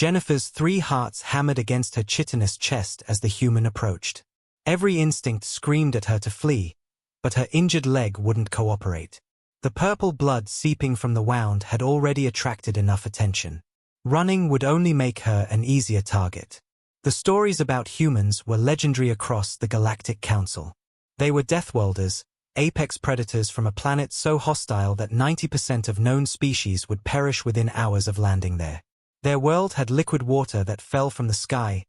Jennifer's 3 hearts hammered against her chitinous chest as the human approached. Every instinct screamed at her to flee, but her injured leg wouldn't cooperate. The purple blood seeping from the wound had already attracted enough attention. Running would only make her an easier target. The stories about humans were legendary across the Galactic Council. They were Deathworlders, apex predators from a planet so hostile that 90% of known species would perish within hours of landing there. Their world had liquid water that fell from the sky,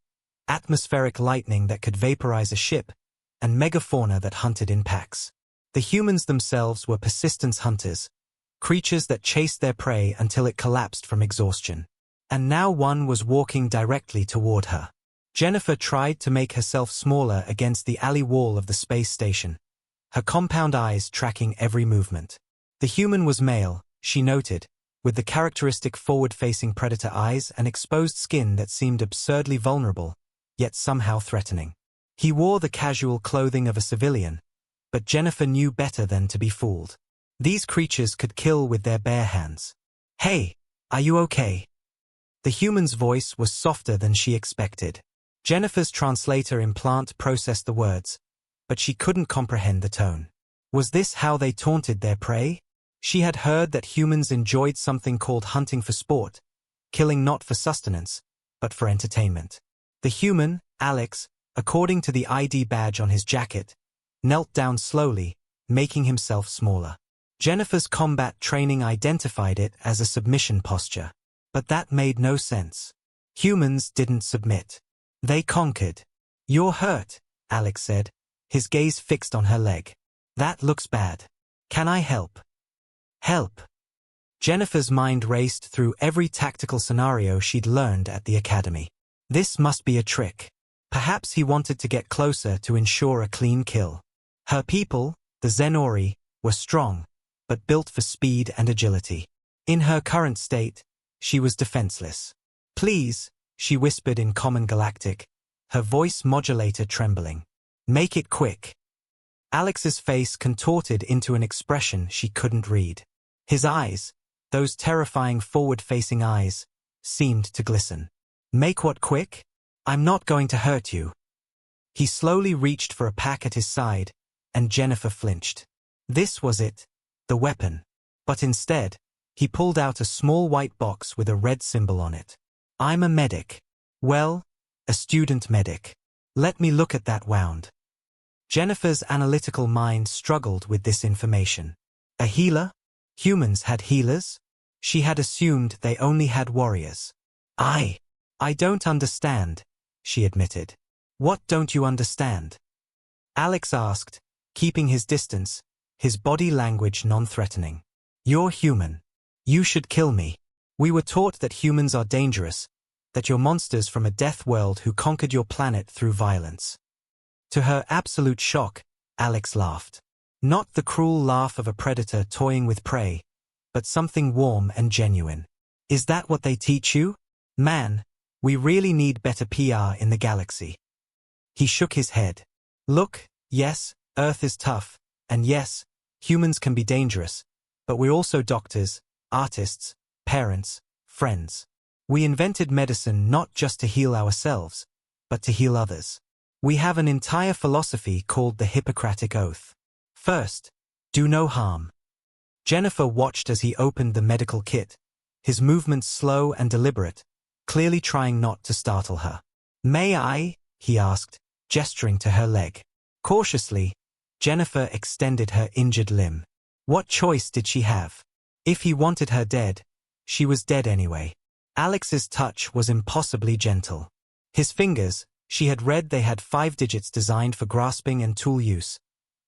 atmospheric lightning that could vaporize a ship, and megafauna that hunted in packs. The humans themselves were persistence hunters, creatures that chased their prey until it collapsed from exhaustion. And now one was walking directly toward her. Jennifer tried to make herself smaller against the alley wall of the space station, her compound eyes tracking every movement. The human was male, she noted, with the characteristic forward-facing predator eyes and exposed skin that seemed absurdly vulnerable, yet somehow threatening. He wore the casual clothing of a civilian, but Jennifer knew better than to be fooled. These creatures could kill with their bare hands. "Hey, are you okay?" The human's voice was softer than she expected. Jennifer's translator implant processed the words, but she couldn't comprehend the tone. Was this how they taunted their prey? She had heard that humans enjoyed something called hunting for sport, killing not for sustenance, but for entertainment. The human, Alex, according to the ID badge on his jacket, knelt down slowly, making himself smaller. Jennifer's combat training identified it as a submission posture. But that made no sense. Humans didn't submit. They conquered. "You're hurt," Alex said, his gaze fixed on her leg. "That looks bad. Can I help?" Help. Jennifer's mind raced through every tactical scenario she'd learned at the academy. This must be a trick. Perhaps he wanted to get closer to ensure a clean kill. Her people, the Zenori, were strong, but built for speed and agility. In her current state, she was defenseless. "Please," she whispered in Common Galactic, her voice modulator trembling. "Make it quick." Alex's face contorted into an expression she couldn't read. His eyes, those terrifying forward-facing eyes, seemed to glisten. "Make what quick? I'm not going to hurt you." He slowly reached for a pack at his side, and Jennifer flinched. This was it, the weapon. But instead, he pulled out a small white box with a red symbol on it. "I'm a medic. Well, a student medic. Let me look at that wound." Jennifer's analytical mind struggled with this information. A healer? Humans had healers? She had assumed they only had warriors. I don't understand," she admitted. "What don't you understand?" Alex asked, keeping his distance, his body language non-threatening. "You're human. You should kill me. We were taught that humans are dangerous, that you're monsters from a death world who conquered your planet through violence." To her absolute shock, Alex laughed. Not the cruel laugh of a predator toying with prey, but something warm and genuine. "Is that what they teach you? Man, we really need better PR in the galaxy." He shook his head. "Look, yes, Earth is tough, and yes, humans can be dangerous, but we're also doctors, artists, parents, friends. We invented medicine not just to heal ourselves, but to heal others. We have an entire philosophy called the Hippocratic Oath. First, do no harm." Jennifer watched as he opened the medical kit, his movements slow and deliberate, clearly trying not to startle her. "May I?" he asked, gesturing to her leg. Cautiously, Jennifer extended her injured limb. What choice did she have? If he wanted her dead, she was dead anyway. Alex's touch was impossibly gentle. His fingers, she had read they had 5 digits designed for grasping and tool use,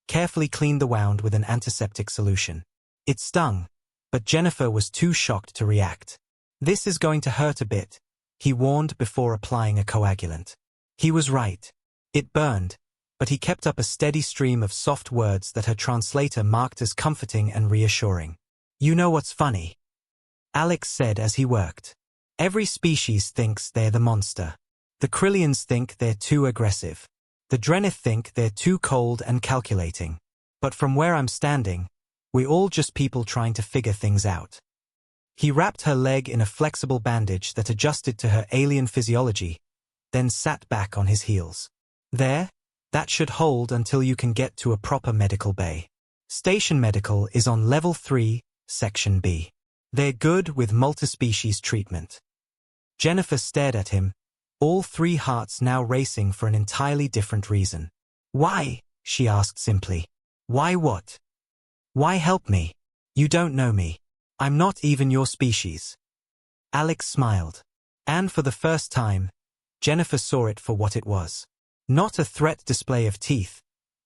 carefully cleaned the wound with an antiseptic solution. It stung, but Jennifer was too shocked to react. "This is going to hurt a bit," he warned before applying a coagulant. He was right. It burned, but he kept up a steady stream of soft words that her translator marked as comforting and reassuring. "You know what's funny?" Alex said as he worked. "Every species thinks they're the monster. The Krillians think they're too aggressive. The Drenith think they're too cold and calculating. But from where I'm standing, we're all just people trying to figure things out." He wrapped her leg in a flexible bandage that adjusted to her alien physiology, then sat back on his heels. There, that should hold until you can get to a proper medical bay. Station Medical is on Level 3, Section B. They're good with multi-species treatment. Jennifer stared at him, all three hearts now racing for an entirely different reason. Why? She asked simply. Why what? Why help me? You don't know me. I'm not even your species. Alex smiled. And for the first time, Jennifer saw it for what it was. Not a threat display of teeth,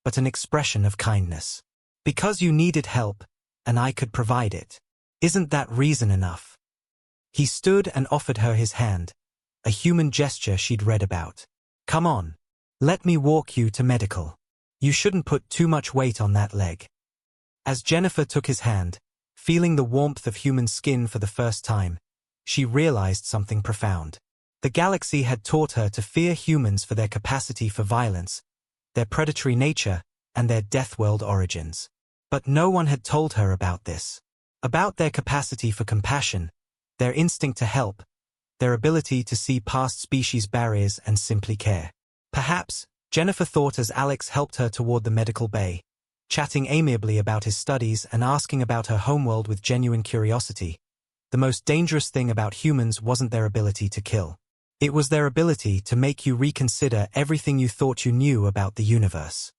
but an expression of kindness. Because you needed help, and I could provide it. Isn't that reason enough? He stood and offered her his hand, a human gesture she'd read about. Come on. Let me walk you to medical. You shouldn't put too much weight on that leg. As Jennifer took his hand, feeling the warmth of human skin for the first time, she realized something profound. The galaxy had taught her to fear humans for their capacity for violence, their predatory nature, and their Deathworld origins. But no one had told her about this. About their capacity for compassion, their instinct to help, their ability to see past species barriers and simply care. Perhaps, Jennifer thought as Alex helped her toward the medical bay, chatting amiably about his studies and asking about her homeworld with genuine curiosity, the most dangerous thing about humans wasn't their ability to kill. It was their ability to make you reconsider everything you thought you knew about the universe.